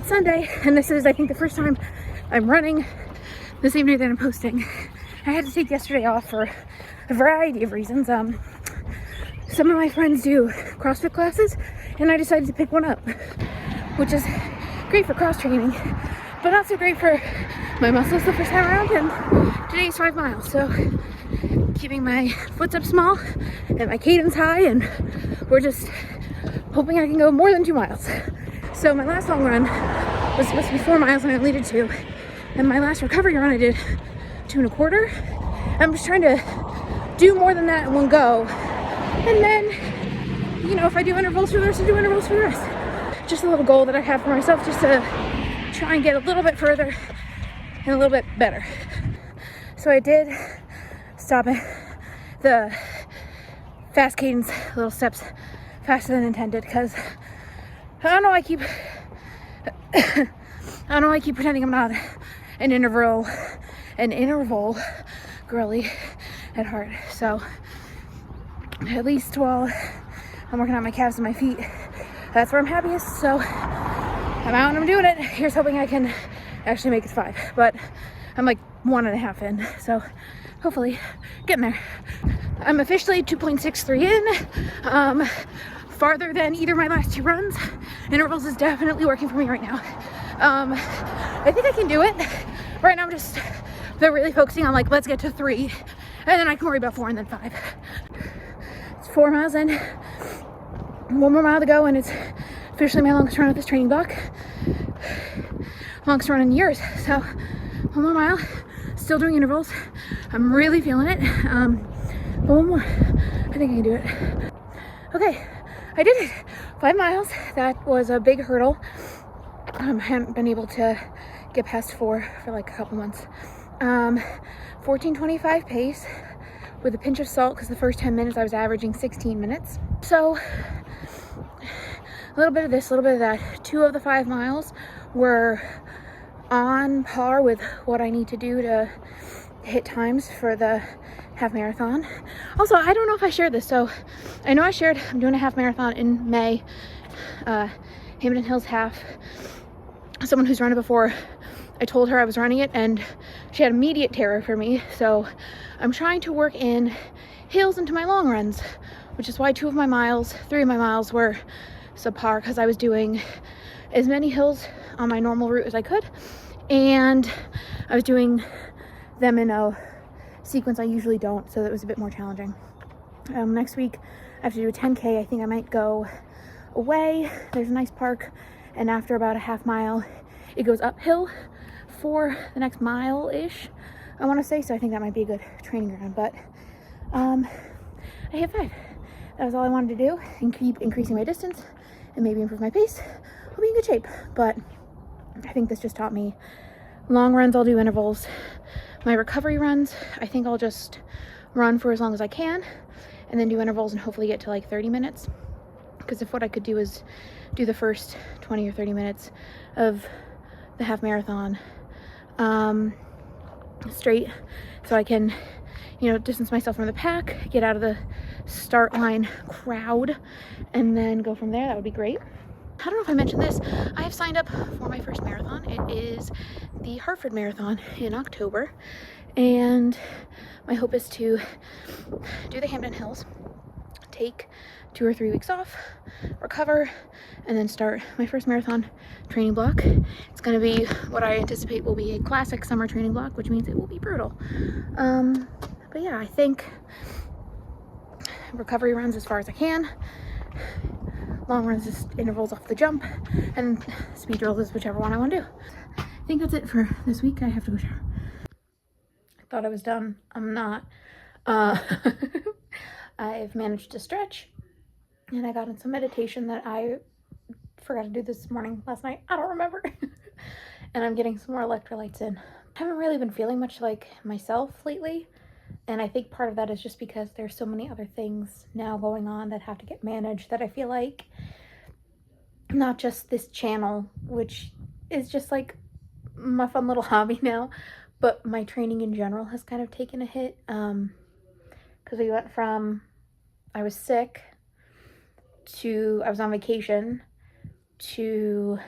Sunday, and this is, I think, the first time I'm running the same day that I'm posting. I had to take yesterday off for a variety of reasons. Some of my friends do CrossFit classes, and I decided to pick one up, which is great for cross training, but not so great for my muscles the first time around. And today's 5 miles, so keeping my footsteps small and my cadence high, and we're just hoping I can go more than 2 miles. So my last long run was supposed to be 4 miles and I only did 2. And my last recovery run I did 2.25. I'm just trying to do more than that in one go. And then, you know, if I do intervals for the rest, I do intervals for the rest. Just a little goal that I have for myself, just to try and get a little bit further and a little bit better. So I did stop at the fast cadence little steps faster than intended, because I don't know, I don't know, I keep pretending I'm not an interval girly at heart. So at least while I'm working on my calves and my feet, that's where I'm happiest. So I'm out and I'm doing it. Here's hoping I can actually make it 5, but I'm like 1.5 in, so hopefully getting there. I'm officially 2.63 in, farther than either of my last 2 runs. Intervals is definitely working for me right now. I think I can do it. Right now they're really focusing on like, let's get to 3, and then I can worry about 4 and then 5. It's 4 miles in, 1 more mile to go, and it's officially my longest run with this training block. Longest run in years. So 1 more mile, still doing intervals. I'm really feeling it. But 1 more, I think I can do it. Okay, I did it. 5 miles. That was a big hurdle. I haven't been able to get past 4 for like a couple months. 14:25 pace with a pinch of salt, because the first 10 minutes I was averaging 16 minutes. So a little bit of this, a little bit of that. 2 of the 5 miles were on par with what I need to do to hit times for the half marathon. Also, I don't know if I shared this, so I know I shared I'm doing a half marathon in May, Hampton Hills half. Someone who's run it before, I told her I was running it, and she had immediate terror for me. So I'm trying to work in hills into my long runs, which is why 3 of my miles were subpar, because I was doing as many hills on my normal route as I could, and I was doing them in a sequence I usually don't, so that was a bit more challenging. Next week I have to do a 10K. I think I might go away. There's a nice park, and after about a half mile it goes uphill for the next mile-ish, I want to say. So I think that might be a good training ground. But I hit 5. That was all I wanted to do, and keep increasing my distance and maybe improve my pace. I'll be in good shape. But I think this just taught me long runs I'll do intervals. My recovery runs, I think I'll just run for as long as I can and then do intervals and hopefully get to like 30 minutes. Because if what I could do is do the first 20 or 30 minutes of the half marathon straight, so I can, you know, distance myself from the pack, get out of the start line crowd, and then go from there, that would be great. I don't know if I mentioned this, I have signed up for my first marathon. It is the Hartford Marathon in October, and my hope is to do the Hampton Hills, take 2 or 3 weeks off, recover, and then start my first marathon training block. It's going to be what I anticipate will be a classic summer training block, which means it will be brutal. But yeah, I think recovery runs as far as I can, long runs just intervals off the jump, and speed drills is whichever one I want to do. I think that's it for this week. I have to go shower. I thought I was done. I'm not. I've managed to stretch, and I got in some meditation that I forgot to do this morning, last night. I don't remember. And I'm getting some more electrolytes in. I haven't really been feeling much like myself lately, and I think part of that is just because there's so many other things now going on that have to get managed, that I feel like not just this channel, which is just like my fun little hobby now, but my training in general has kind of taken a hit, because we went from I was sick to I was on vacation to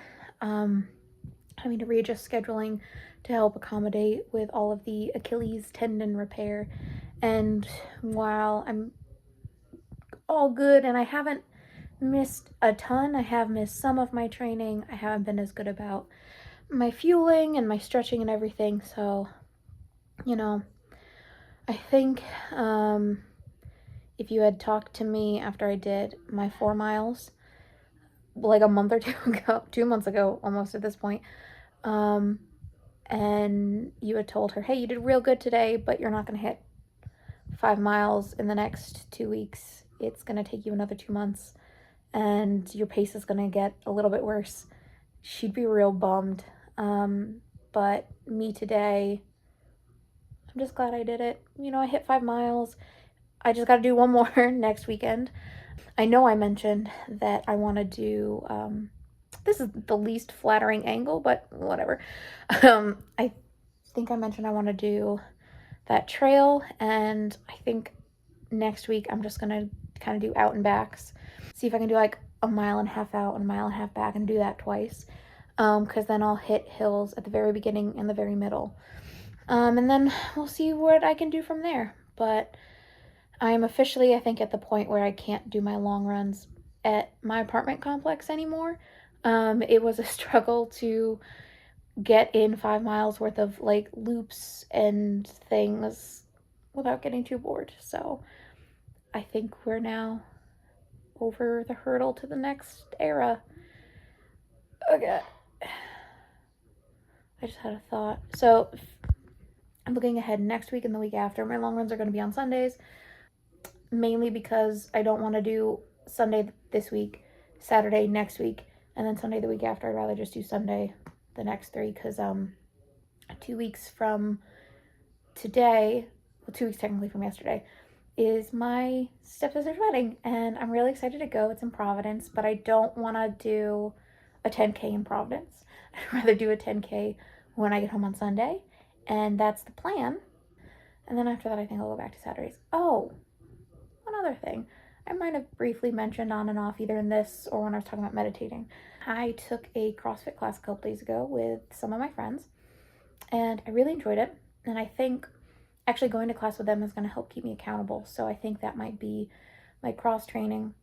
having to readjust scheduling to help accommodate with all of the Achilles tendon repair. And while I'm all good and I haven't missed a ton, I have missed some of my training. I haven't been as good about my fueling and my stretching and everything. So, you know, I think if you had talked to me after I did my 4 miles, like a month or two ago, 2 months ago almost at this point, and you had told her, hey, you did real good today, but you're not going to hit 5 miles in the next 2 weeks. It's going to take you another 2 months, and your pace is going to get a little bit worse. She'd be real bummed. But me today, I'm just glad I did it. You know, I hit 5 miles. I just got to do one more next weekend. I know I mentioned that I want to do, this is the least flattering angle, but whatever. I think I mentioned I want to do that trail, and I think next week I'm just going to kind of do out and backs. See if I can do like a mile and a half out and a mile and a half back and do that twice. Because then I'll hit hills at the very beginning and the very middle. And then we'll see what I can do from there. But I am officially, I think, at the point where I can't do my long runs at my apartment complex anymore. It was a struggle to get in 5 miles worth of like loops and things without getting too bored. So I think we're now over the hurdle to the next era. Okay. I just had a thought. So I'm looking ahead next week and the week after. My long runs are going to be on Sundays, mainly because I don't want to do Sunday this week, Saturday next week, and then Sunday the week after. I'd rather just do Sunday the next 3, because 2 weeks from today, well, 2 weeks technically from yesterday, is my stepsister's wedding, and I'm really excited to go. It's in Providence, but I don't want to do a 10K in Providence. I'd rather do a 10K when I get home on Sunday, and that's the plan. And then after that, I think I'll go back to Saturdays. Oh, one other thing. I might have briefly mentioned on and off either in this or when I was talking about meditating. I took a CrossFit class a couple days ago with some of my friends, and I really enjoyed it. And I think actually going to class with them is going to help keep me accountable. So I think that might be my cross training.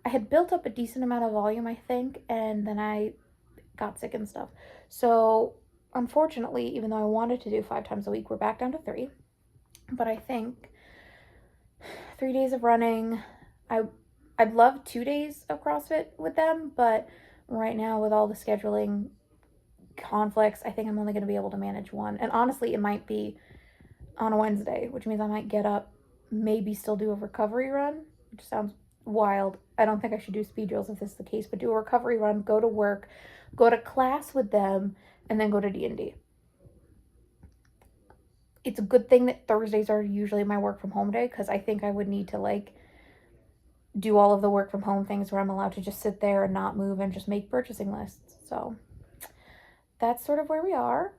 I had built up a decent amount of volume, I think, and then I got sick and stuff. So unfortunately, even though I wanted to do 5 times a week, we're back down to 3. But I think 3 days of running, I'd love 2 days of CrossFit with them, but right now with all the scheduling conflicts, I think I'm only going to be able to manage 1. And honestly, it might be on a Wednesday, which means I might get up, maybe still do a recovery run, which sounds wild. I don't think I should do speed drills if this is the case, but do a recovery run, go to work, go to class with them, and then go to D&D. It's a good thing that Thursdays are usually my work from home day, because I think I would need to like do all of the work from home things where I'm allowed to just sit there and not move and just make purchasing lists. So that's sort of where we are.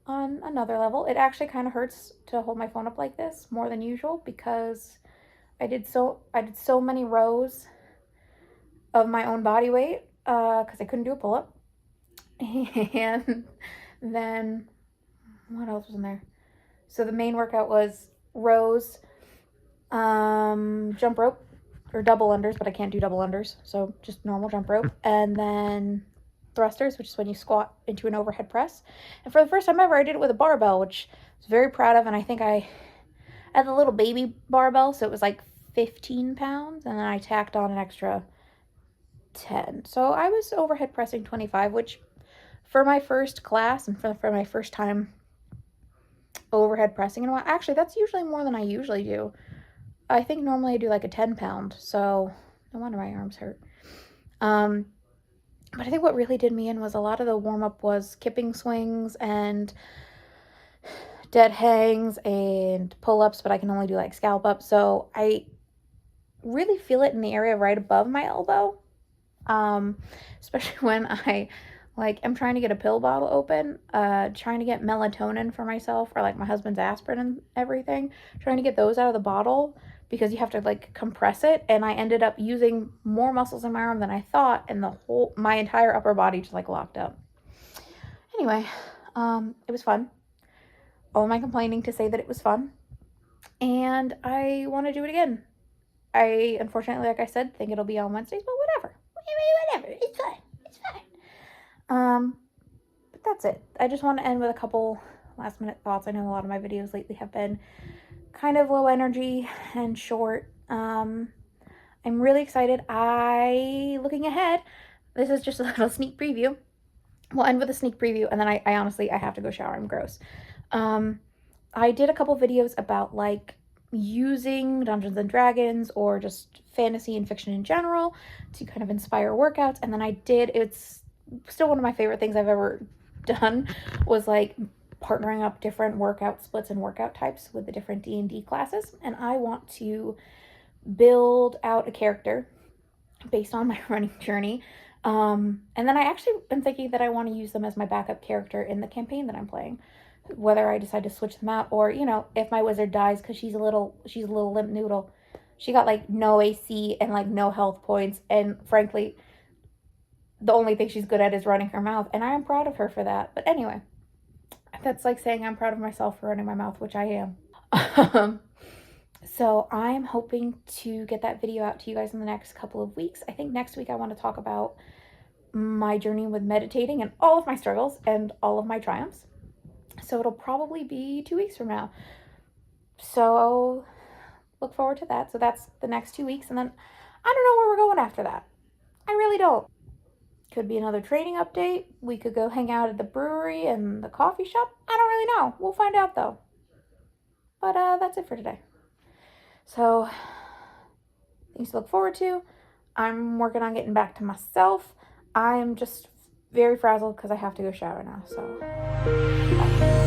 On another level, it actually kind of hurts to hold my phone up like this more than usual, because I did so many rows of my own body weight because I couldn't do a pull-up. And then what else was in there? So the main workout was rows, jump rope, or double unders, but I can't do double unders, so just normal jump rope, and then thrusters, which is when you squat into an overhead press. And for the first time ever, I did it with a barbell, which I was very proud of. And I think I had a little baby barbell, so it was like 15 pounds, and then I tacked on an extra 10. So I was overhead pressing 25, which for my first class and for my first time overhead pressing in a while, actually that's usually more than I usually do. I think normally I do like a 10 pound, so no wonder my arms hurt. But I think what really did me in was a lot of the warm-up was kipping swings and dead hangs and pull-ups, but I can only do like scalp ups. So I really feel it in the area right above my elbow, especially when I'm trying to get a pill bottle open, trying to get melatonin for myself, or like my husband's aspirin and everything, trying to get those out of the bottle, because you have to like compress it, and I ended up using more muscles in my arm than I thought, and my entire upper body just like locked up. anyway, it was fun. All my complaining to say that it was fun. And I want to do it again. I, unfortunately, like I said, think it'll be on Wednesdays, but whatever. Whatever. It's fine. It's fine. But that's it. I just want to end with a couple last minute thoughts. I know a lot of my videos lately have been kind of low energy and short. I'm really excited. Looking ahead, this is just a little sneak preview. We'll end with a sneak preview, and then I honestly, I have to go shower. I'm gross. I did a couple videos about like using Dungeons and Dragons or just fantasy and fiction in general to kind of inspire workouts. And then it's still one of my favorite things I've ever done, was like partnering up different workout splits and workout types with the different D&D classes. And I want to build out a character based on my running journey. And then I actually am thinking that I want to use them as my backup character in the campaign that I'm playing. Whether I decide to switch them out, or, you know, if my wizard dies, because she's a little limp noodle. She got like no AC and like no health points, and frankly, the only thing she's good at is running her mouth, and I am proud of her for that. But anyway, that's like saying I'm proud of myself for running my mouth, which I am. So I'm hoping to get that video out to you guys in the next couple of weeks. I think next week I want to talk about my journey with meditating and all of my struggles and all of my triumphs. So it'll probably be 2 weeks from now. So look forward to that. So that's the next 2 weeks. And then I don't know where we're going after that. I really don't. Could be another training update. We could go hang out at the brewery and the coffee shop. I don't really know. We'll find out though. But that's it for today. So things to look forward to. I'm working on getting back to myself. I'm just very frazzled because I have to go shower now. So bye.